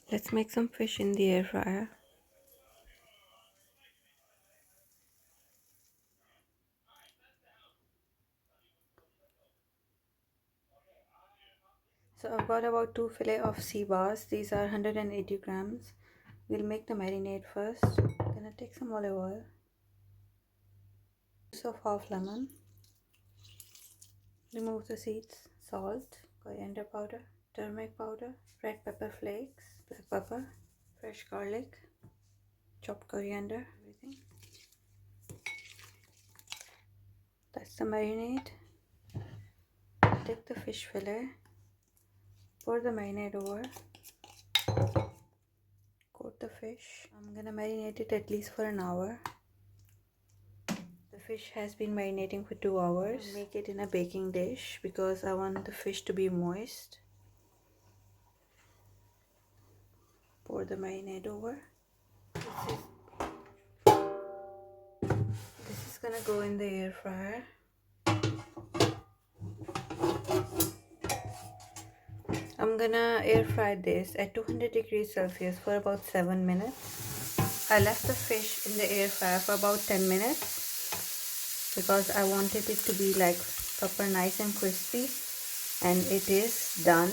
Let's make some fish in the air fryer. So I've got about 2 fillet of sea bass. These are 180 grams. We'll make the marinade first. I'm gonna take some olive oil, juice of half lemon, remove the seeds, salt, coriander powder, turmeric powder, red pepper flakes, black pepper, fresh garlic, chopped coriander, everything. That's the marinade. Take the fish fillet, pour the marinade over, coat the fish. I'm gonna marinate it at least for an hour. The fish has been marinating for 2 hours. I'll make it in a baking dish because I want the fish to be moist. Pour the marinade over. This is gonna go in the air fryer. I'm gonna air fry this at 200 degrees Celsius for about 7 minutes. I left the fish in the air fryer for about 10 minutes because I wanted it to be like proper nice and crispy, and it is done.